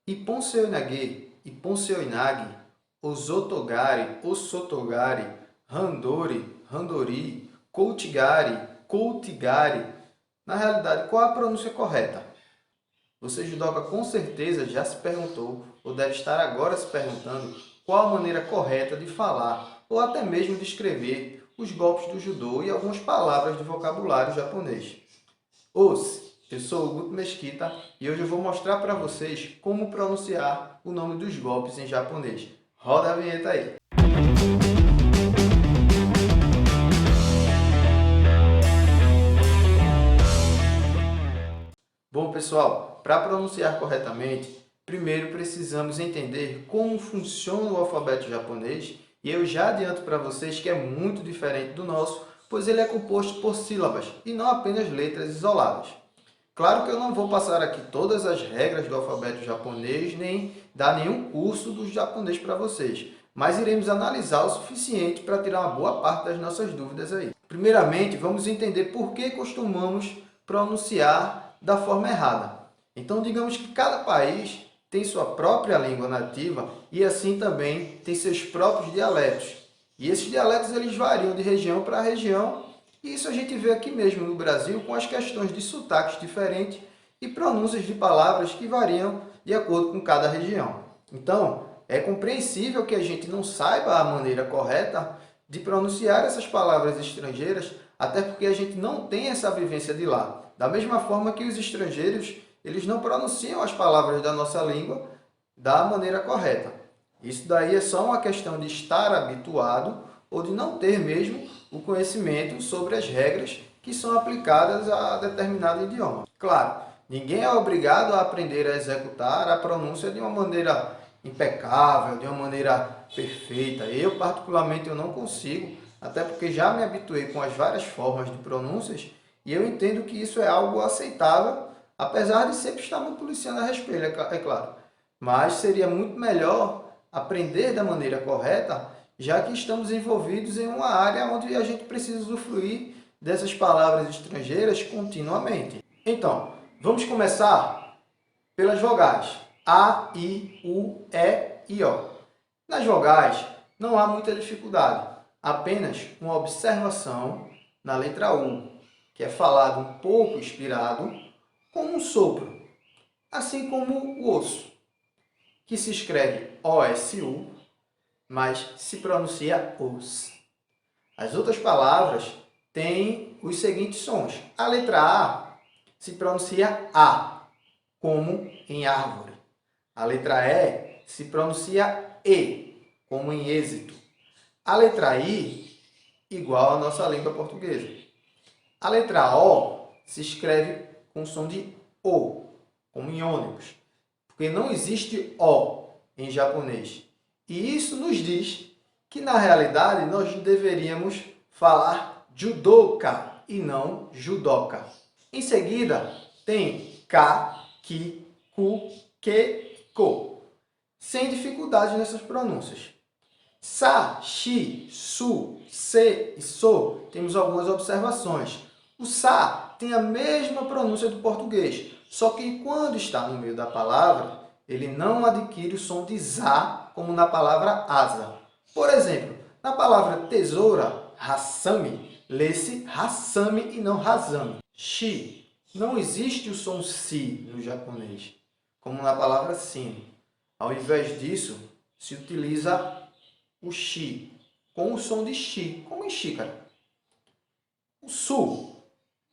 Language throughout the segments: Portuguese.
Ippon-se-oinage, Ippon-se-oinage, Ozotogari, Osotogari, Randori, Randori, Koutigari, Koutigari. Na realidade, qual a pronúncia correta? Você, judoca, com certeza já se perguntou, ou deve estar agora se perguntando, qual a maneira correta de falar, ou até mesmo de escrever, os golpes do judô e algumas palavras do vocabulário japonês. Eu sou o Guto Mesquita e hoje eu vou mostrar para vocês como pronunciar o nome dos golpes em japonês. Roda a vinheta aí! Bom, pessoal, para pronunciar corretamente, primeiro precisamos entender como funciona o alfabeto japonês e eu já adianto para vocês que é muito diferente do nosso, pois ele é composto por sílabas e não apenas letras isoladas. Claro que eu não vou passar aqui todas as regras do alfabeto japonês, nem dar nenhum curso do japonês para vocês, mas iremos analisar o suficiente para tirar uma boa parte das nossas dúvidas aí. Primeiramente, vamos entender por que costumamos pronunciar da forma errada. Então, digamos que cada país tem sua própria língua nativa e assim também tem seus próprios dialetos. E esses dialetos eles variam de região para região. E isso a gente vê aqui mesmo no Brasil com as questões de sotaques diferentes e pronúncias de palavras que variam de acordo com cada região. Então, é compreensível que a gente não saiba a maneira correta de pronunciar essas palavras estrangeiras, até porque a gente não tem essa vivência de lá. Da mesma forma que os estrangeiros, eles não pronunciam as palavras da nossa língua da maneira correta. Isso daí é só uma questão de estar habituado ou de não ter mesmo o conhecimento sobre as regras que são aplicadas a determinado idioma. Claro, ninguém é obrigado a aprender a executar a pronúncia de uma maneira impecável, de uma maneira perfeita. Eu, particularmente, eu não consigo, até porque já me habituei com as várias formas de pronúncias e eu entendo que isso é algo aceitável, apesar de sempre estar me policiando a respeito, é claro. Mas seria muito melhor aprender da maneira correta, já que estamos envolvidos em uma área onde a gente precisa usufruir dessas palavras estrangeiras continuamente. Então, vamos começar pelas vogais. A, I, U, E e O. Nas vogais, não há muita dificuldade, apenas uma observação na letra U, que é falado um pouco inspirado, com um sopro, assim como o osso, que se escreve O-S-U, mas se pronuncia os. As outras palavras têm os seguintes sons. A letra A se pronuncia A, como em árvore. A letra E se pronuncia E, como em êxito. A letra I, igual à nossa língua portuguesa. A letra O se escreve com som de O, como em ônibus, porque não existe O em japonês. E isso nos diz que, na realidade, nós deveríamos falar judoka e não judoka. Em seguida, tem ka, ki, ku, ke, ko. Sem dificuldade nessas pronúncias. Sa, shi, su, se e so, temos algumas observações. O sa tem a mesma pronúncia do português, só que quando está no meio da palavra, ele não adquire o som de za, como na palavra asa. Por exemplo, na palavra tesoura, hasami, lê-se hasami e não hasami. Shi, não existe o som si no japonês, como na palavra sino. Ao invés disso, se utiliza o shi, com o som de shi, como em xícara. O su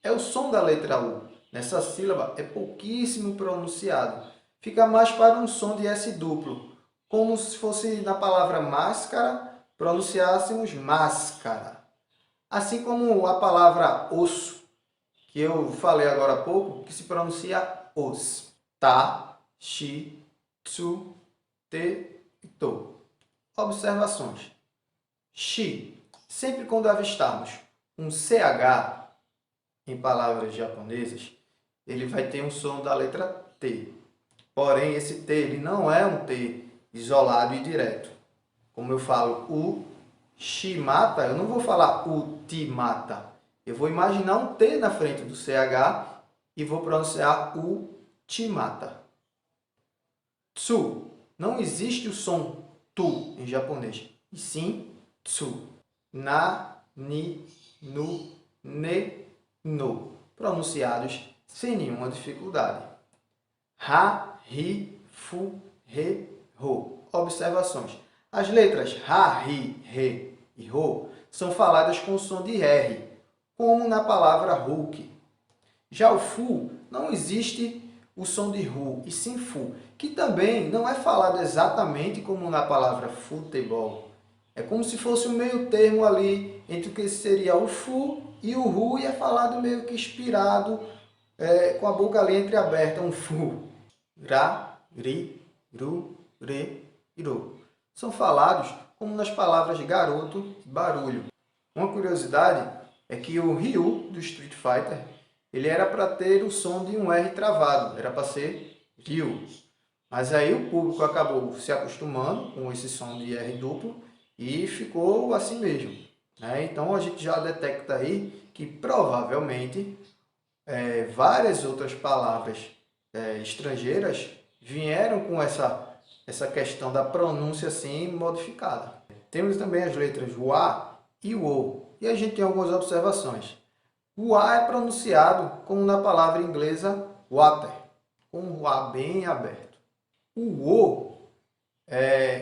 é o som da letra U. Nessa sílaba é pouquíssimo pronunciado. Fica mais para um som de S duplo, como se fosse na palavra máscara, pronunciássemos máscara. Assim como a palavra osso, que eu falei agora há pouco, que se pronuncia os. Ta, shi, tsu, te e to. Observações. Shi. Sempre quando avistarmos um CH em palavras japonesas, ele vai ter um som da letra T. Porém, esse T ele não é um T isolado e direto. Como eu falo o shimata, eu não vou falar o timata. Eu vou imaginar um T na frente do CH e vou pronunciar o timata. tsu. Não existe o som tu em japonês, e sim tsu. Na, ni, nu, ne, no. Pronunciados sem nenhuma dificuldade. Ha, ri, fu, re, ro. Observações. As letras ha, ri, re e ro são faladas com o som de R, como na palavra Hulk. Já o fu, não existe o som de ru, e sim fu, que também não é falado exatamente como na palavra futebol. É como se fosse um meio termo ali entre o que seria o fu e o ru, e é falado meio que inspirado, com a boca ali entreaberta, um fu. Ra, ri, ru, re e ro. São falados como nas palavras garoto e barulho. Uma curiosidade é que o Ryu do Street Fighter, ele era para ter o som de um R travado, era para ser Ryu. Mas aí o público acabou se acostumando com esse som de R duplo e ficou assim mesmo, né? Então a gente já detecta aí que provavelmente várias outras palavras estrangeiras vieram com essa questão da pronúncia assim modificada. Temos também as letras o A e o O, e a gente tem algumas observações. O A é pronunciado como na palavra inglesa water, com o A bem aberto. O O,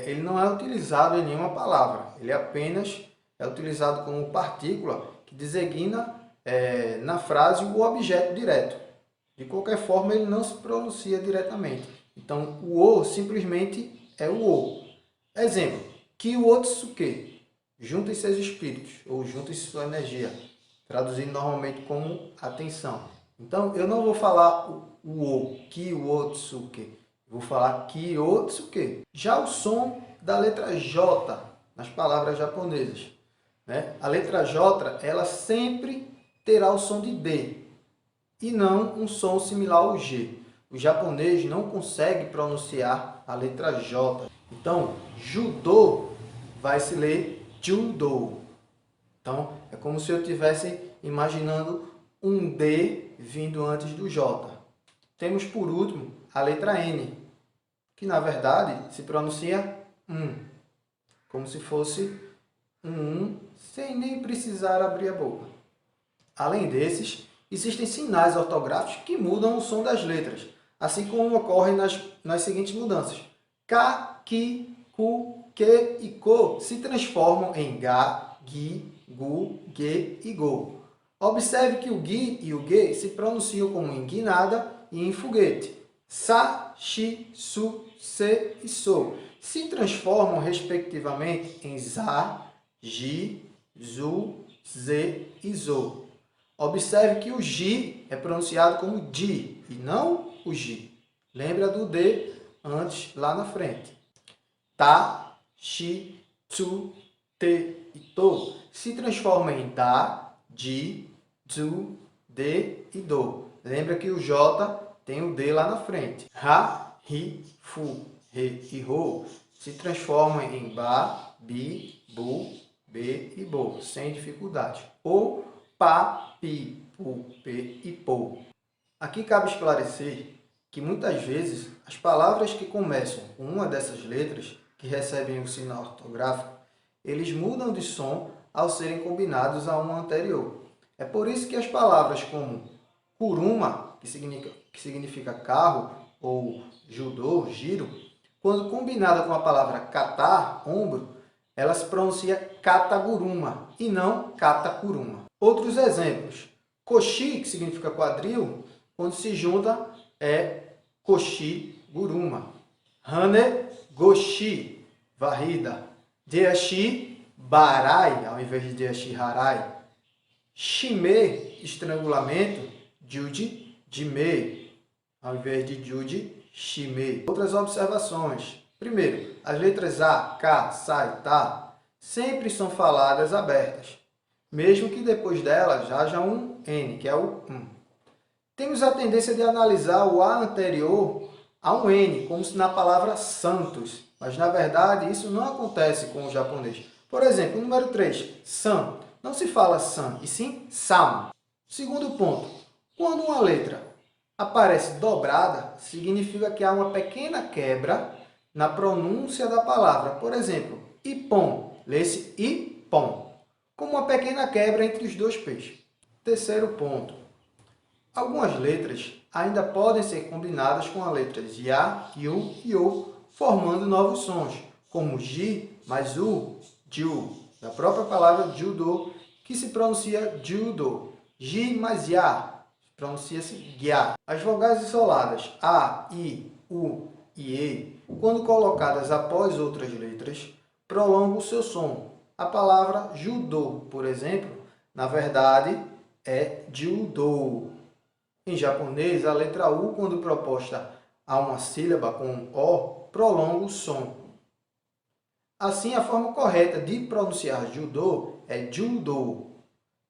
ele não é utilizado em nenhuma palavra, ele apenas é utilizado como partícula que designa na frase o objeto direto. De qualquer forma, ele não se pronuncia diretamente. Então, o O simplesmente é o O. Exemplo, Kiwotsuke, juntem seus espíritos, ou juntem sua energia, traduzindo normalmente como atenção. Então, eu não vou falar o Kiwotsuke, vou falar Kyotsuke. Já o som da letra J nas palavras japonesas, né? A letra J, ela sempre terá o som de D e não um som similar ao G. O japonês não consegue pronunciar a letra J. Então, judô vai se ler judo. Então, é como se eu estivesse imaginando um D vindo antes do J. Temos, por último, a letra N, que, na verdade, se pronuncia como se fosse sem nem precisar abrir a boca. Além desses, existem sinais ortográficos que mudam o som das letras, assim como ocorrem nas seguintes mudanças. Ka, ki, ku, que e ko se transformam em ga, gi, gu, ge e go. Observe que o gi e o ge se pronunciam como em guinada e em foguete. Sa, shi, su, se e so se transformam, respectivamente, em za, ji, zu, ze e zo. Observe que o ji é pronunciado como di e não o ji. Lembra do D antes, lá na frente. Ta, shi, tsu, te e to se transformam em da, di, zu, de e do. Lembra que o J tem o D lá na frente. Ra, ri, fu, re e ro se transformam em ba, bi, bu, be e bo, sem dificuldade. O, pa, pi, pu, pe e po. Aqui cabe esclarecer que muitas vezes as palavras que começam com uma dessas letras, que recebem o sinal ortográfico, eles mudam de som ao serem combinados a uma anterior. É por isso que as palavras como kuruma, que significa carro, ou judô, giro, quando combinada com a palavra kata, ombro, ela se pronuncia kataguruma e não katakuruma. Outros exemplos. Koshi, que significa quadril, quando se junta é koshi guruma. Hane, goshi, varrida. Deashi, barai, ao invés de deashi, harai. Shime, estrangulamento. Juji, jime, ao invés de juji, shime. Outras observações. Primeiro, as letras A, K, Sa e Ta sempre são faladas abertas, mesmo que depois delas haja um N, que é o Temos a tendência de analisar o A anterior a um N, como se na palavra Santos, mas na verdade isso não acontece com o japonês. Por exemplo, o número 3, San, não se fala San, e sim Sam. Segundo ponto, quando uma letra aparece dobrada, significa que há uma pequena quebra na pronúncia da palavra. Por exemplo, ipom, lê-se ipom, como uma pequena quebra entre os dois P's. Terceiro ponto. Algumas letras ainda podem ser combinadas com as letras Ya, Yu e O, formando novos sons, como Ji mais U, Ju, da própria palavra judo, que se pronuncia judo. Ji mais Ya, pronuncia-se Gya. As vogais isoladas A, I, U e E, quando colocadas após outras letras, prolongam o seu som. A palavra judô, por exemplo, na verdade é judo. Em japonês, a letra U, quando proposta a uma sílaba com um O, prolonga o som. Assim, a forma correta de pronunciar judô é judo.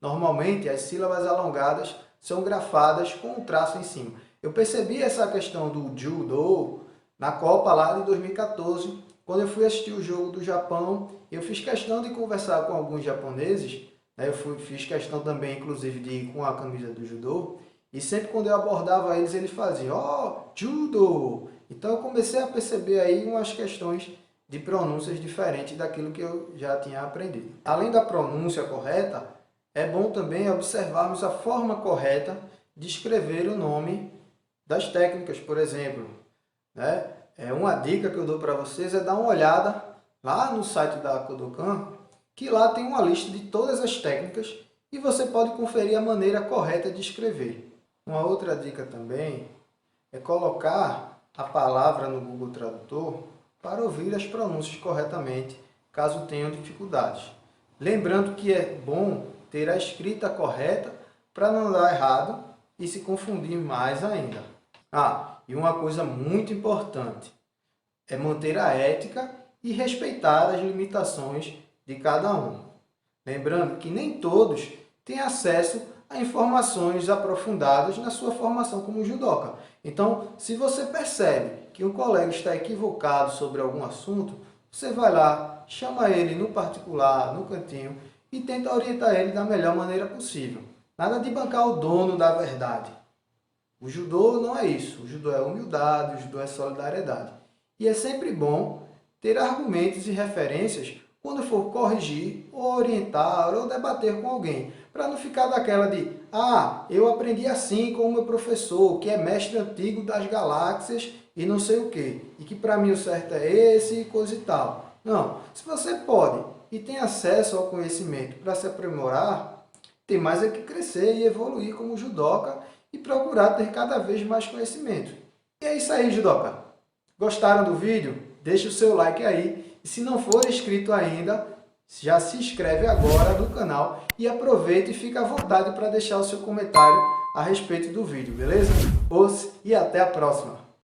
Normalmente, as sílabas alongadas são grafadas com um traço em cima. Eu percebi essa questão do judo na Copa lá de 2014, quando eu fui assistir o jogo do Japão. Eu fiz questão de conversar com alguns japoneses, né? Fiz questão também, inclusive, de ir com a camisa do judô, e sempre quando eu abordava eles, eles faziam, ó, judo! Então eu comecei a perceber aí umas questões de pronúncias diferentes daquilo que eu já tinha aprendido. Além da pronúncia correta, é bom também observarmos a forma correta de escrever o nome das técnicas, por exemplo. Né? Uma dica que eu dou para vocês é dar uma olhada lá no site da Kodokan, que lá tem uma lista de todas as técnicas e você pode conferir a maneira correta de escrever. Uma outra dica também é colocar a palavra no Google Tradutor para ouvir as pronúncias corretamente, caso tenham dificuldades. Lembrando que é bom ter a escrita correta para não dar errado e se confundir mais ainda. E uma coisa muito importante é manter a ética e respeitar as limitações de cada um. Lembrando que nem todos têm acesso a informações aprofundadas na sua formação como judoca. Então, se você percebe que um colega está equivocado sobre algum assunto, você vai lá, chama ele no particular, no cantinho, e tenta orientar ele da melhor maneira possível. Nada de bancar o dono da verdade. O judô não é isso. O judô é humildade, o judô é solidariedade. E é sempre bom ter argumentos e referências quando for corrigir, ou orientar, ou debater com alguém, para não ficar daquela de eu aprendi assim com o meu professor, que é mestre antigo das galáxias e não sei o quê, e que para mim o certo é esse e coisa e tal. Não, se você pode e tem acesso ao conhecimento para se aprimorar, tem mais é que crescer e evoluir como judoca e procurar ter cada vez mais conhecimento. E é isso aí, judoca. Gostaram do vídeo? Deixe o seu like aí. E se não for inscrito ainda, já se inscreve agora no canal e aproveita e fica à vontade para deixar o seu comentário a respeito do vídeo, beleza? E até a próxima!